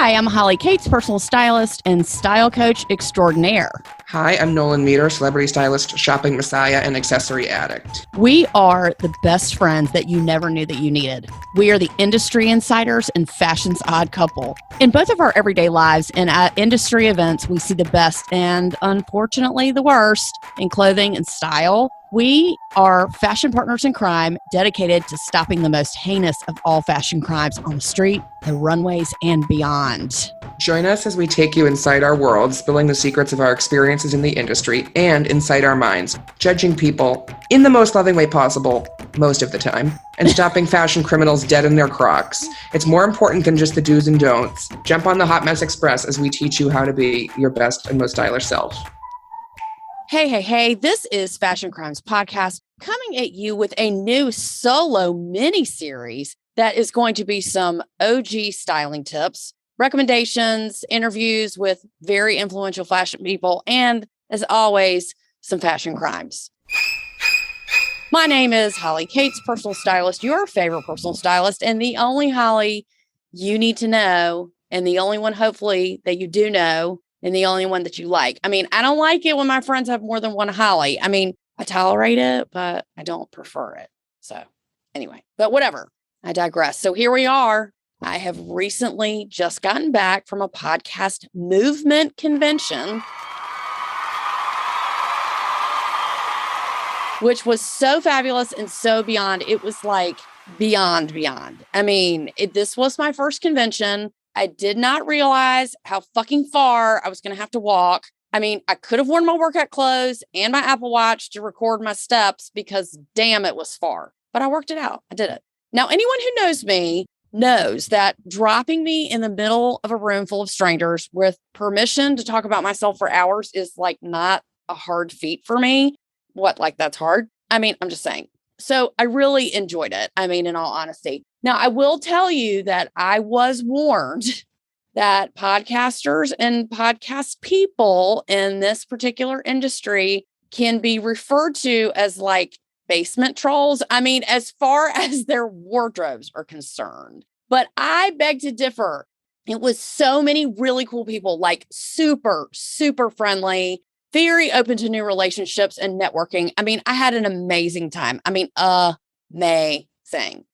Hi, I'm Holly Cates, personal stylist and style coach extraordinaire. Hi, I'm Nolan Meter, celebrity stylist, shopping messiah, and accessory addict. We are the best friends that you never knew that you needed. We are the industry insiders and fashion's odd couple. In both of our everyday lives and at industry events, we see the best and unfortunately the worst in clothing and style. We are fashion partners in crime dedicated to stopping the most heinous of all fashion crimes on the street, the runways, and beyond. Join us as we take you inside our world, spilling the secrets of our experiences in the industry and inside our minds, judging people in the most loving way possible, most of the time, and stopping fashion criminals dead in their crocs. It's more important than just the do's and don'ts. Jump on the Hot Mess Express as we teach you how to be your best and most stylish self. Hey, this is Fashion Crimes Podcast coming at you with a new solo mini-series that is going to be some OG styling tips, recommendations, interviews with very influential fashion people, and as always, some fashion crimes. My name is Holly Cates, personal stylist, your favorite personal stylist, and the only Holly you need to know, and the only one hopefully that you do know, and the only one that you like. I mean, I don't like it when my friends have more than one Holly. I mean, I tolerate it, but I don't prefer it. So anyway, but whatever. I digress. So here we are. I have recently just gotten back from a podcast movement convention, which was so fabulous and so beyond. It was like beyond. I mean, this was my first convention. I did not realize how fucking far I was going to have to walk. I mean, I could have worn my workout clothes and my Apple Watch to record my steps because damn, it was far. But I worked it out. I did it. Now, anyone who knows me knows that dropping me in the middle of a room full of strangers with permission to talk about myself for hours is like not a hard feat for me. What, like that's hard? I mean, I'm just saying. So I really enjoyed it. I mean, in all honesty. Now, I will tell you that I was warned that podcasters and podcast people in this particular industry can be referred to as like basement trolls. I mean, as far as their wardrobes are concerned. But I beg to differ. It was so many really cool people, like super, super friendly, very open to new relationships and networking. I mean, I had an amazing time. I mean, amazing.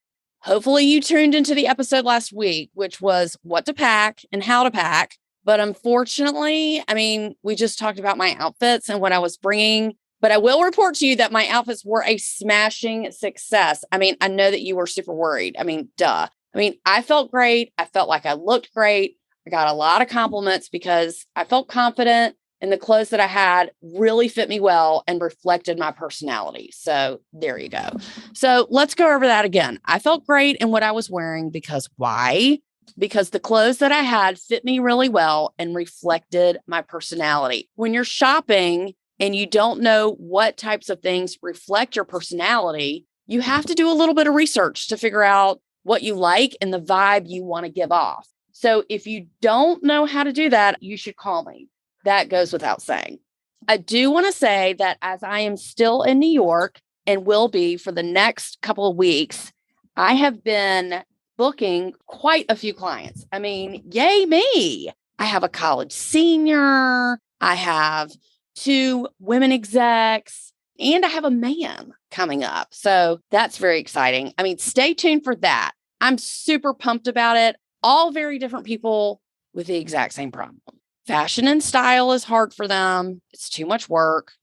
Hopefully you tuned into the episode last week, which was what to pack and how to pack. But unfortunately, I mean, we just talked about my outfits and what I was bringing. But I will report to you that my outfits were a smashing success. I mean, I know that you were super worried. I mean, duh. I mean, I felt great. I felt like I looked great. I got a lot of compliments because I felt confident. And the clothes that I had really fit me well and reflected my personality. So there you go. So let's go over that again. I felt great in what I was wearing because why? Because the clothes that I had fit me really well and reflected my personality. When you're shopping and you don't know what types of things reflect your personality, you have to do a little bit of research to figure out what you like and the vibe you want to give off. So if you don't know how to do that, you should call me. That goes without saying. I do want to say that as I am still in New York and will be for the next couple of weeks, I have been booking quite a few clients. I mean, yay me. I have a college senior. I have 2 women execs, and I have a man coming up. So that's very exciting. I mean, stay tuned for that. I'm super pumped about it. All very different people with the exact same problem. Fashion and style is hard for them. It's too much work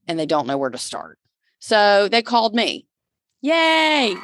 and they don't know where to start. So they called me. Yay.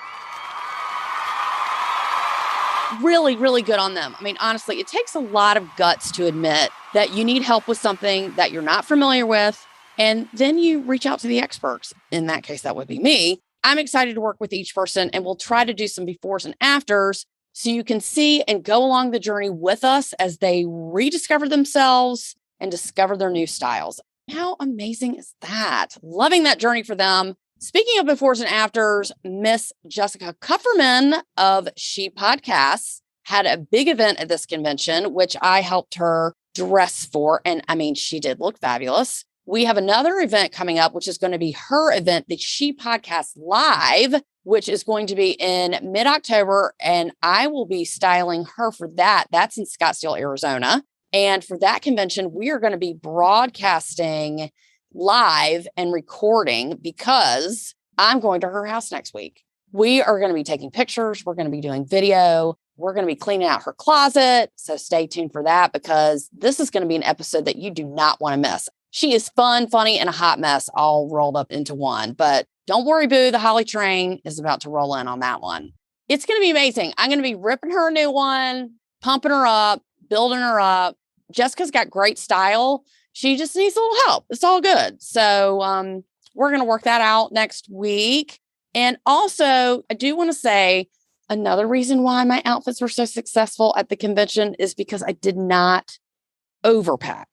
Really, really good on them. I mean, honestly, it takes a lot of guts to admit that you need help with something that you're not familiar with. And then you reach out to the experts. In that case, that would be me. I'm excited to work with each person and we'll try to do some befores and afters so you can see and go along the journey with us as they rediscover themselves and discover their new styles. How amazing is that? Loving that journey for them. Speaking of befores and afters, Miss Jessica Kupferman of She Podcasts had a big event at this convention, which I helped her dress for. And I mean, she did look fabulous. We have another event coming up, which is going to be her event, the She Podcast Live. which is going to be in mid-October. And I will be styling her for that. That's in Scottsdale, Arizona. And for that convention, we are going to be broadcasting live and recording because I'm going to her house next week. We are going to be taking pictures. We're going to be doing video. We're going to be cleaning out her closet. So stay tuned for that because this is going to be an episode that you do not want to miss. She is fun, funny, and a hot mess all rolled up into one. But don't worry, boo. The Holly train is about to roll in on that one. It's going to be amazing. I'm going to be ripping her a new one, pumping her up, building her up. Jessica's got great style. She just needs a little help. It's all good. So we're going to work that out next week. And also, I do want to say another reason why my outfits were so successful at the convention is because I did not overpack.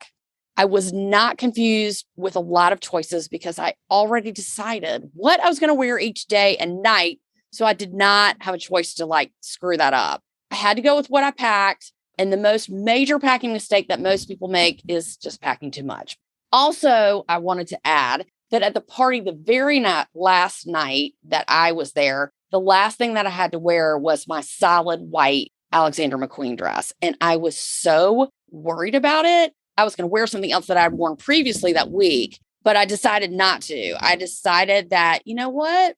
I was not confused with a lot of choices because I already decided what I was going to wear each day and night. So I did not have a choice to like screw that up. I had to go with what I packed. And the most major packing mistake that most people make is just packing too much. Also, I wanted to add that at the party, the very last night that I was there, the last thing that I had to wear was my solid white Alexander McQueen dress. And I was so worried about it. I was going to wear something else that I'd worn previously that week, but I decided not to. I decided that, you know what?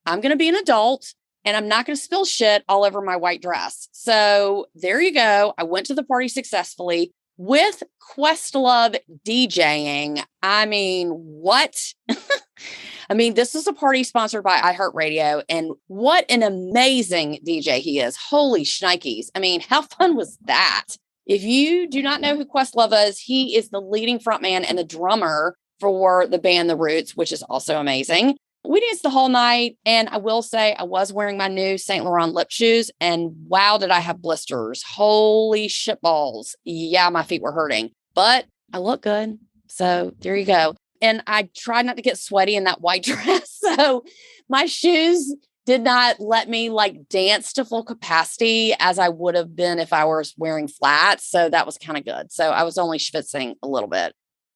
I'm going to be an adult and I'm not going to spill shit all over my white dress. So there you go. I went to the party successfully with Questlove DJing. I mean, what? I mean, this is a party sponsored by iHeartRadio, and what an amazing DJ he is. Holy shnikes. I mean, how fun was that? If you do not know who Questlove is, he is the leading frontman and the drummer for the band The Roots, which is also amazing. We danced the whole night, and I will say I was wearing my new Saint Laurent lip shoes, and wow, did I have blisters. Holy shitballs. Yeah, my feet were hurting, but I look good. So there you go. And I tried not to get sweaty in that white dress. So my shoes did not let me like dance to full capacity as I would have been if I was wearing flats. So that was kind of good. So I was only schwitzing a little bit.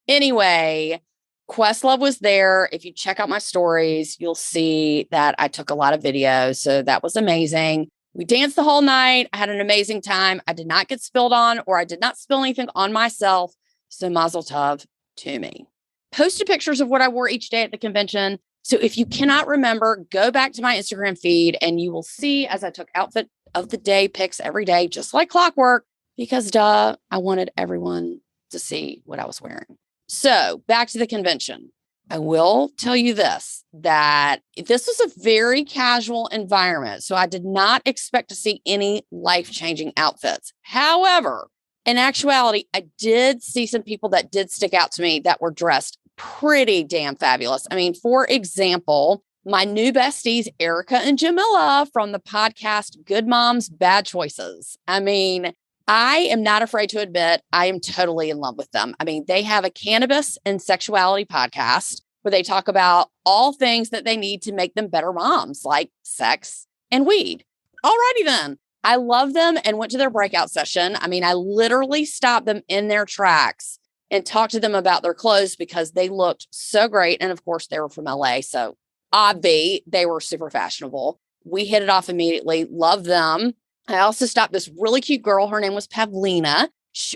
Anyway, Questlove was there. If you check out my stories, you'll see that I took a lot of videos. So that was amazing. We danced the whole night. I had an amazing time. I did not get spilled on, or I did not spill anything on myself. So mazel tov to me. Posted pictures of what I wore each day at the convention. So if you cannot remember, go back to my Instagram feed and you will see as I took outfit of the day pics every day, just like clockwork, because I wanted everyone to see what I was wearing. So back to the convention. I will tell you this, that this was a very casual environment. So I did not expect to see any life-changing outfits. However, in actuality, I did see some people that did stick out to me that were dressed pretty damn fabulous. I mean, for example, my new besties, Erica and Jamila from the podcast Good Moms, Bad Choices. I mean, I am not afraid to admit I am totally in love with them. I mean, they have a cannabis and sexuality podcast where they talk about all things that they need to make them better moms, like sex and weed. Alrighty then. I love them and went to their breakout session. I mean, I literally stopped them in their tracks and talked to them about their clothes because they looked so great. And of course, they were from LA. So obvi, they were super fashionable. We hit it off immediately. Love them. I also stopped this really cute girl. Her name was Pavlina.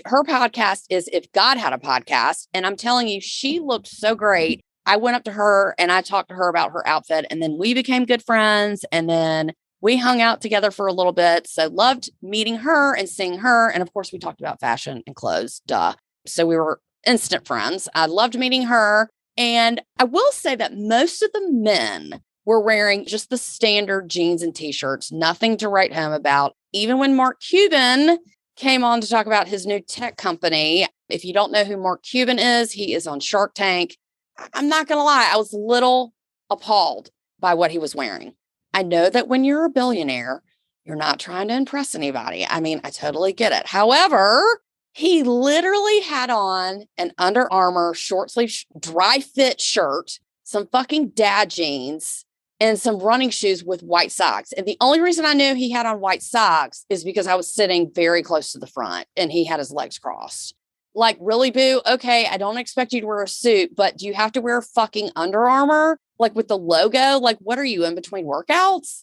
Her podcast is If God Had a Podcast. And I'm telling you, she looked so great. I went up to her and I talked to her about her outfit. And then we became good friends. And then we hung out together for a little bit. So loved meeting her and seeing her. And of course, we talked about fashion and clothes. Duh. So we were instant friends. I loved meeting her. And I will say that most of the men were wearing just the standard jeans and t-shirts, nothing to write home about. Even when Mark Cuban came on to talk about his new tech company. If you don't know who Mark Cuban is, he is on Shark Tank. I'm not going to lie. I was a little appalled by what he was wearing. I know that when you're a billionaire, you're not trying to impress anybody. I mean, I totally get it. However, he literally had on an Under Armour short sleeve, dry fit shirt, some fucking dad jeans, and some running shoes with white socks. And the only reason I knew he had on white socks is because I was sitting very close to the front and he had his legs crossed. Like, really, boo? Okay, I don't expect you to wear a suit, but do you have to wear fucking Under Armour? like with the logo. Like, what are you in between workouts?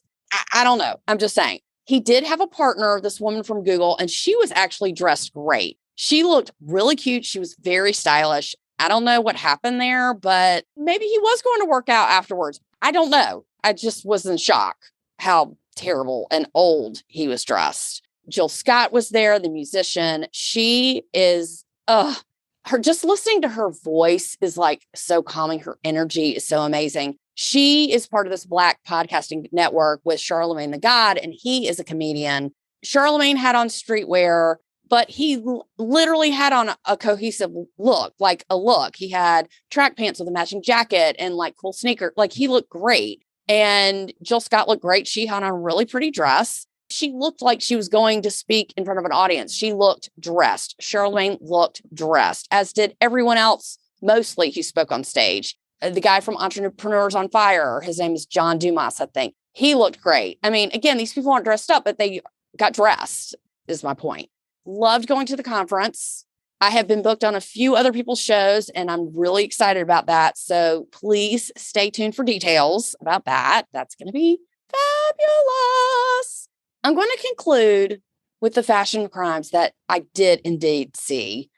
I don't know. I'm just saying. He did have a partner, this woman from Google, and she was actually dressed great. She looked really cute. She was very stylish. I don't know what happened there, but maybe he was going to work out afterwards. I don't know. I just was in shock how terrible and old he was dressed. Jill Scott was there, the musician. She is, her just listening to her voice is like so calming. Her energy is so amazing. She is part of this Black podcasting network with Charlemagne the God, and he is a comedian. Charlemagne had on streetwear, but he literally had on a cohesive look, like a look. He had track pants with a matching jacket and like cool sneaker. Like he looked great. And Jill Scott looked great. She had on a really pretty dress. She looked like she was going to speak in front of an audience. She looked dressed. Charlemagne looked dressed, as did everyone else, mostly who spoke on stage. The guy from Entrepreneurs on Fire, his name is John Dumas, I think. He looked great. I mean, again, these people aren't dressed up, but they got dressed, is my point. Loved going to the conference. I have been booked on a few other people's shows, and I'm really excited about that. So please stay tuned for details about that. That's going to be fabulous. I'm going to conclude with the fashion crimes that I did indeed see,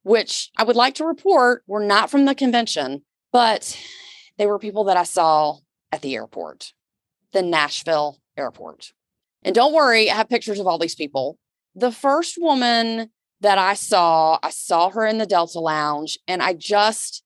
which I would like to report were not from the convention, but they were people that I saw at the airport, the Nashville airport. And don't worry, I have pictures of all these people. The first woman that I saw her in the Delta Lounge, and I just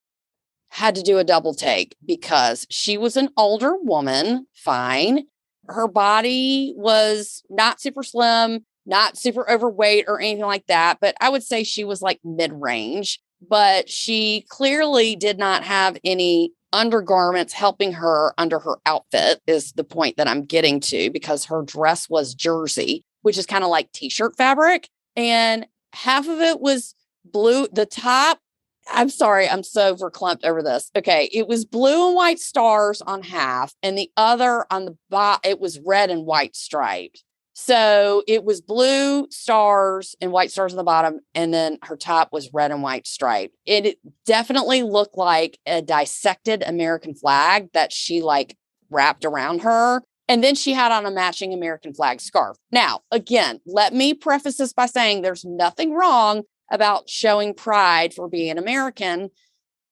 had to do a double take because she was an older woman, fine. Her body was not super slim, not super overweight or anything like that, but I would say she was like mid-range, but she clearly did not have any undergarments helping her under her outfit is the point that I'm getting to, because her dress was jersey, which is kind of like t-shirt fabric. And half of it was blue. The top, I'm sorry, I'm so verklempt over this. Okay, it was blue and white stars on half, and the other on the bottom, it was red and white striped. So it was blue stars and white stars on the bottom, and then her top was red and white striped. It definitely looked like a dissected American flag that she like wrapped around her. And then she had on a matching American flag scarf. Now, again, let me preface this by saying there's nothing wrong about showing pride for being American,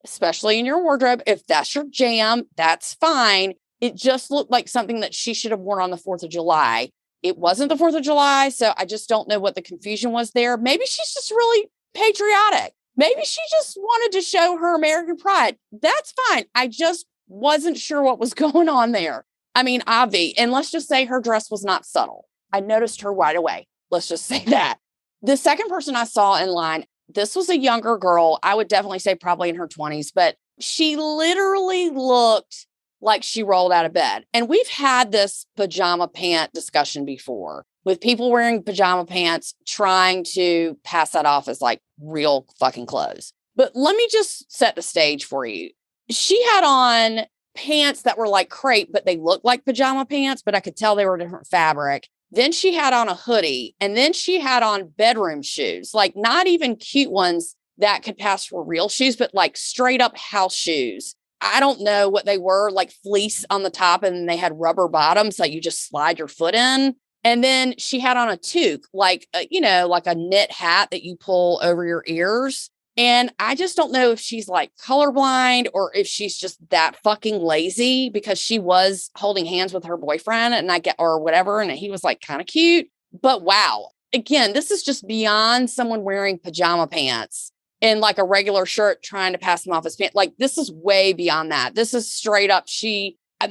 especially in your wardrobe. If that's your jam, that's fine. It just looked like something that she should have worn on the 4th of July. It wasn't the 4th of July, so I just don't know what the confusion was there. Maybe she's just really patriotic. Maybe she just wanted to show her American pride. That's fine. I just wasn't sure what was going on there. I mean, Avi, and let's just say her dress was not subtle. I noticed her right away. Let's just say that. The second person I saw in line, this was a younger girl. I would definitely say probably in her 20s, but she literally looked like she rolled out of bed. And we've had this pajama pant discussion before with people wearing pajama pants, trying to pass that off as like real fucking clothes. But let me just set the stage for you. She had on pants that were like crepe, but they looked like pajama pants, but I could tell they were different fabric. Then she had on a hoodie, and then she had on bedroom shoes, like not even cute ones that could pass for real shoes, but like straight up house shoes. I don't know what they were, like fleece on the top, and they had rubber bottoms that you just slide your foot in. And then she had on a toque, like, like a knit hat that you pull over your ears. And I just don't know if she's like colorblind or if she's just that fucking lazy, because she was holding hands with her boyfriend or whatever. And he was like kind of cute, but wow. Again, this is just beyond someone wearing pajama pants and like a regular shirt trying to pass them off as pants. Like this is way beyond that. This is straight up.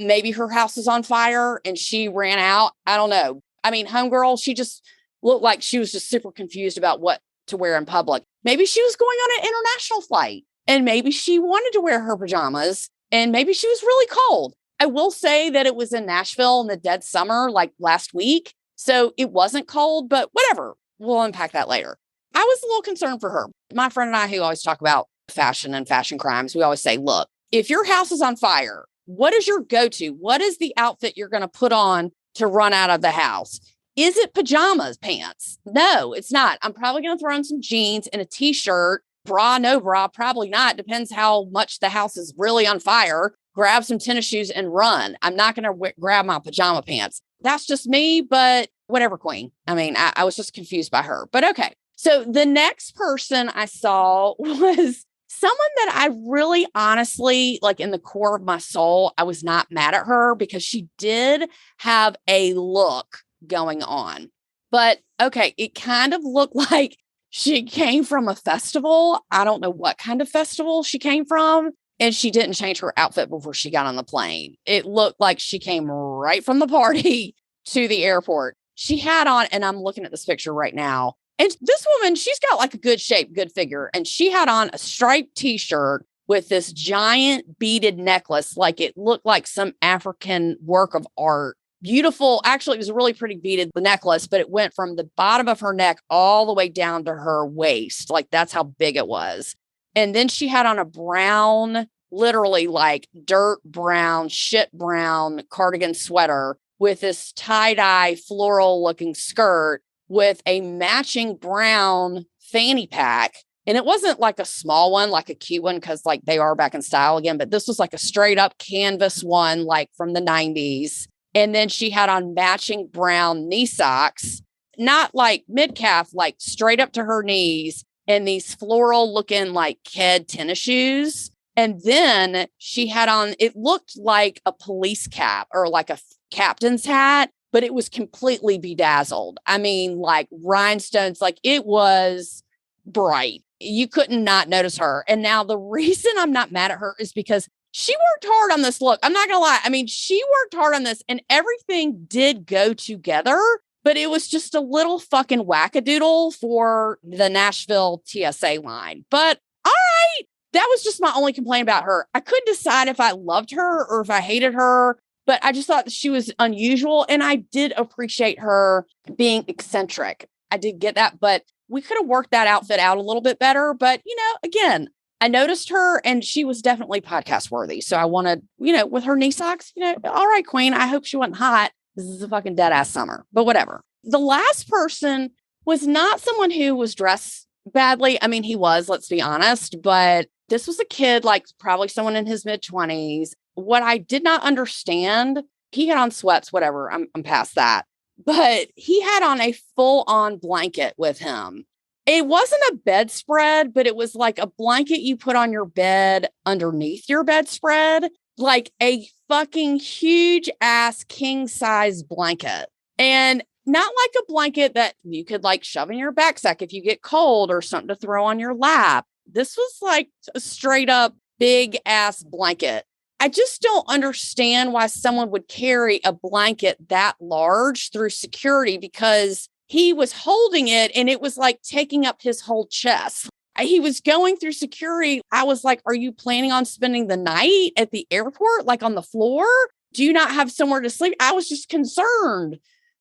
Maybe her house is on fire and she ran out. I don't know. I mean, homegirl, she just looked like she was just super confused about what to wear in public. Maybe she was going on an international flight, and maybe she wanted to wear her pajamas, and maybe she was really cold. I will say that it was in Nashville in the dead summer, like last week. So it wasn't cold, but whatever. We'll unpack that later. I was a little concerned for her. My friend and I, who always talk about fashion and fashion crimes, we always say, look, if your house is on fire, what is your go-to? What is the outfit you're going to put on to run out of the house? Is it pajamas pants? No, it's not. I'm probably going to throw on some jeans and a t-shirt. Bra, no bra, probably not. Depends how much the house is really on fire. grab some tennis shoes and run. I'm not going to grab my pajama pants. That's just me, but whatever, queen. I mean, I was just confused by her, but okay. So the next person I saw was someone that I really honestly, like in the core of my soul, I was not mad at her because she did have a look going on. But okay, it kind of looked like she came from a festival. I don't know what kind of festival she came from. And she didn't change her outfit before she got on the plane. It looked like she came right from the party to the airport. She had on, and I'm looking at this picture right now. And this woman, she's got like a good shape, good figure. And she had on a striped t-shirt with this giant beaded necklace. Like it looked like some African work of art. Beautiful. Actually, it was a really pretty beaded necklace, but it went from the bottom of her neck all the way down to her waist. Like that's how big it was. And then she had on a brown, literally like dirt brown, shit brown cardigan sweater with this tie-dye floral looking skirt with a matching brown fanny pack. And it wasn't like a small one, like a cute one, because like they are back in style again, but this was like a straight up canvas one, like from the 90s. And then she had on matching brown knee socks, not like mid-calf, like straight up to her knees, and these floral looking like kid tennis shoes. And then she had on, it looked like a police cap or like a captain's hat, but it was completely bedazzled. I mean, like rhinestones, like it was bright. You couldn't not notice her. And now the reason I'm not mad at her is because she worked hard on this look. I'm not going to lie. I mean, she worked hard on this and everything did go together, but it was just a little fucking wackadoodle for the Nashville TSA line. But all right, that was just my only complaint about her. I couldn't decide if I loved her or if I hated her, but I just thought that she was unusual. And I did appreciate her being eccentric. I did get that, but we could have worked that outfit out a little bit better. But, you know, again, I noticed her and she was definitely podcast worthy. So I wanted, you know, with her knee socks, you know, all right, queen, I hope she wasn't hot. This is a fucking dead ass summer, but whatever. The last person was not someone who was dressed badly. I mean, he was, let's be honest, but this was a kid, like probably someone in his mid-20s. What I did not understand, he had on sweats, whatever. I'm past that, but he had on a full-on blanket with him. It wasn't a bedspread, but it was like a blanket you put on your bed underneath your bedspread, like a fucking huge ass king size blanket. And not like a blanket that you could like shove in your backpack if you get cold or something to throw on your lap. This was like a straight up big ass blanket. I just don't understand why someone would carry a blanket that large through security, because he was holding it and it was like taking up his whole chest. He was going through security. I was like, are you planning on spending the night at the airport, like on the floor? Do you not have somewhere to sleep? I was just concerned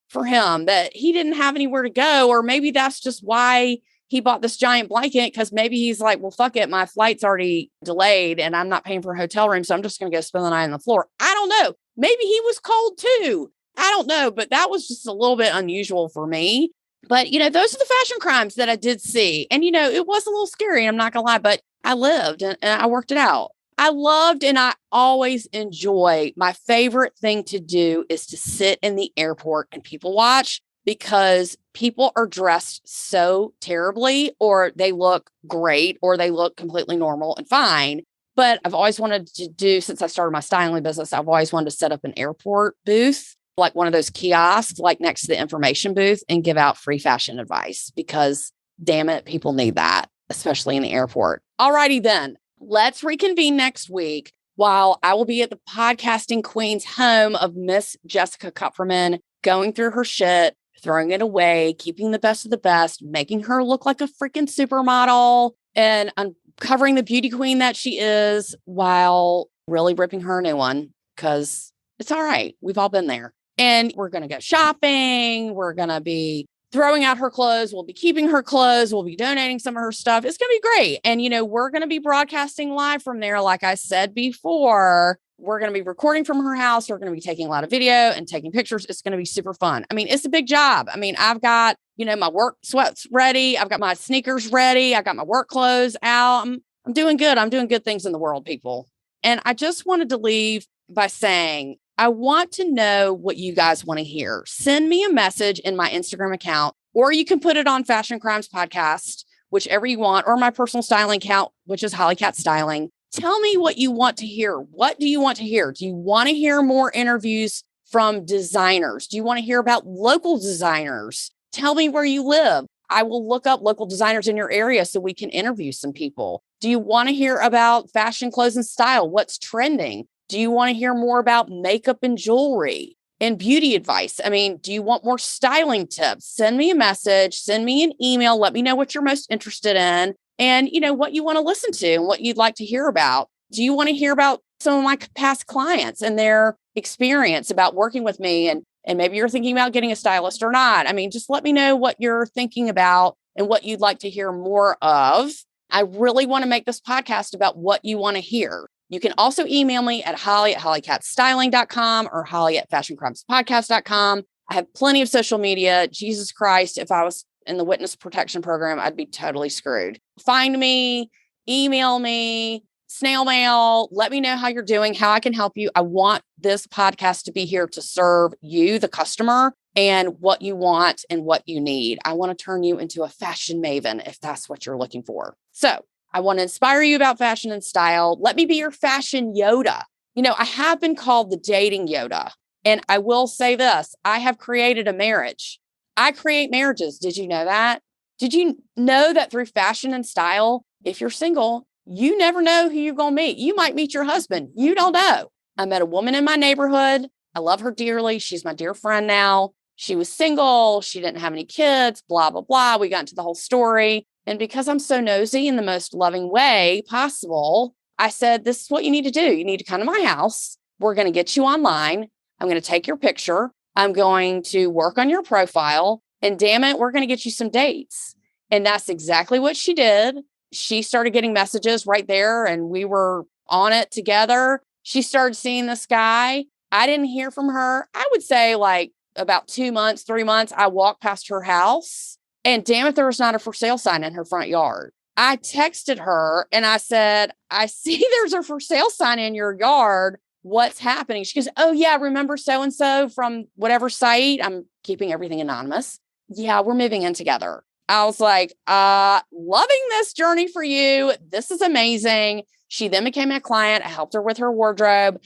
for him that he didn't have anywhere to go. Or maybe that's just why he bought this giant blanket, because maybe he's like, well, fuck it. My flight's already delayed and I'm not paying for a hotel room. So I'm just going to go spend the night on the floor. I don't know. Maybe he was cold too. I don't know, but that was just a little bit unusual for me. But, you know, those are the fashion crimes that I did see. And, you know, it was a little scary. I'm not going to lie, but I lived and I worked it out. I loved, and I always enjoy, my favorite thing to do is to sit in the airport and people watch, because people are dressed so terribly, or they look great, or they look completely normal and fine. But I've always wanted to do, since I started my styling business, I've always wanted to set up an airport booth, like one of those kiosks, like next to the information booth, and give out free fashion advice, because damn it, people need that, especially in the airport. All righty then, let's reconvene next week while I will be at the podcasting queen's home of Miss Jessica Kupferman, going through her shit, throwing it away, keeping the best of the best, making her look like a freaking supermodel, and uncovering the beauty queen that she is, while really ripping her a new one, because it's all right. We've all been there. And we're going to go shopping. We're going to be throwing out her clothes. We'll be keeping her clothes. We'll be donating some of her stuff. It's going to be great. And, you know, we're going to be broadcasting live from there. Like I said before, we're going to be recording from her house. We're going to be taking a lot of video and taking pictures. It's going to be super fun. I mean, it's a big job. I mean, I've got, you know, my work sweats ready. I've got my sneakers ready. I got my work clothes out. I'm doing good. I'm doing good things in the world, people. And I just wanted to leave by saying, I want to know what you guys want to hear. Send me a message in my Instagram account, or you can put it on Fashion Crimes Podcast, whichever you want, or my personal styling account, which is Holly Cat Styling. Tell me what you want to hear. What do you want to hear? Do you want to hear more interviews from designers? Do you want to hear about local designers? Tell me where you live. I will look up local designers in your area so we can interview some people. Do you want to hear about fashion, clothes, and style? What's trending? Do you want to hear more about makeup and jewelry and beauty advice? I mean, do you want more styling tips? Send me a message, send me an email. Let me know what you're most interested in and, what you want to listen to and what you'd like to hear about. Do you want to hear about some of my past clients and their experience about working with me? And maybe you're thinking about getting a stylist or not. I mean, just let me know what you're thinking about and what you'd like to hear more of. I really want to make this podcast about what you want to hear. You can also email me at holly@hollycatstyling.com or holly@fashioncrimespodcast.com. I have plenty of social media. Jesus Christ, if I was in the witness protection program, I'd be totally screwed. Find me, email me, snail mail. Let me know how you're doing, how I can help you. I want this podcast to be here to serve you, the customer, and what you want and what you need. I want to turn you into a fashion maven if that's what you're looking for. So I want to inspire you about fashion and style. Let me be your fashion Yoda. I have been called the dating Yoda. And I will say this, I have created a marriage. I create marriages. Did you know that? Did you know that through fashion and style, if you're single, you never know who you're going to meet. You might meet your husband. You don't know. I met a woman in my neighborhood. I love her dearly. She's my dear friend now. She was single. She didn't have any kids, blah, blah, blah. We got into the whole story. And because I'm so nosy in the most loving way possible, I said, this is what you need to do. You need to come to my house. We're going to get you online. I'm going to take your picture. I'm going to work on your profile. And damn it, we're going to get you some dates. And that's exactly what she did. She started getting messages right there and we were on it together. She started seeing this guy. I didn't hear from her. I would say like about 2 months, 3 months, I walked past her house. And damn it, there was not a for sale sign in her front yard. I texted her and I said, I see there's a for sale sign in your yard. What's happening? She goes, oh yeah, remember so-and-so from whatever site? I'm keeping everything anonymous. Yeah, we're moving in together. I was like, loving this journey for you. This is amazing. She then became a client. I helped her with her wardrobe.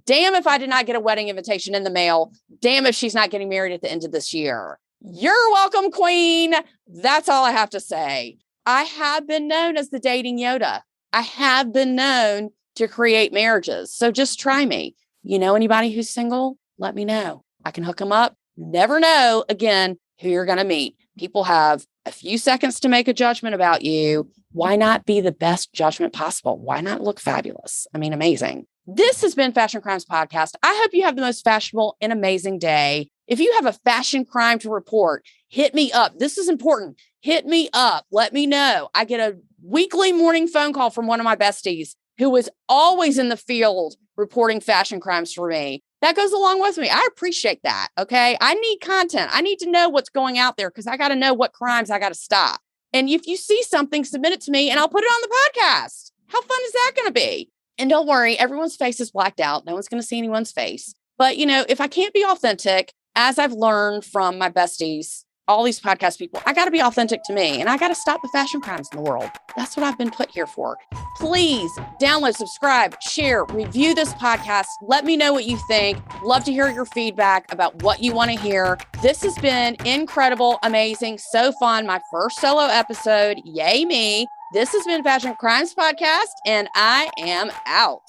Damn if I did not get a wedding invitation in the mail. Damn if she's not getting married at the end of this year. You're welcome, queen. That's all I have to say. I have been known as the dating Yoda. I have been known to create marriages. So just try me. You know anybody who's single? Let me know. I can hook them up. Never know, again, who you're going to meet. People have a few seconds to make a judgment about you. Why not be the best judgment possible? Why not look fabulous? I mean, amazing. This has been Fashion Crimes Podcast. I hope you have the most fashionable and amazing day. If you have a fashion crime to report, hit me up. This is important. Hit me up. Let me know. I get a weekly morning phone call from one of my besties who is always in the field reporting fashion crimes for me. That goes along with me. I appreciate that. Okay. I need content. I need to know what's going out there because I got to know what crimes I got to stop. And if you see something, submit it to me and I'll put it on the podcast. How fun is that going to be? And don't worry, everyone's face is blacked out. No one's going to see anyone's face. But, if I can't be authentic, as I've learned from my besties, all these podcast people, I got to be authentic to me and I got to stop the fashion crimes in the world. That's what I've been put here for. Please download, subscribe, share, review this podcast. Let me know what you think. Love to hear your feedback about what you want to hear. This has been incredible, amazing, so fun. My first solo episode. Yay me. This has been Fashion Crimes Podcast and I am out.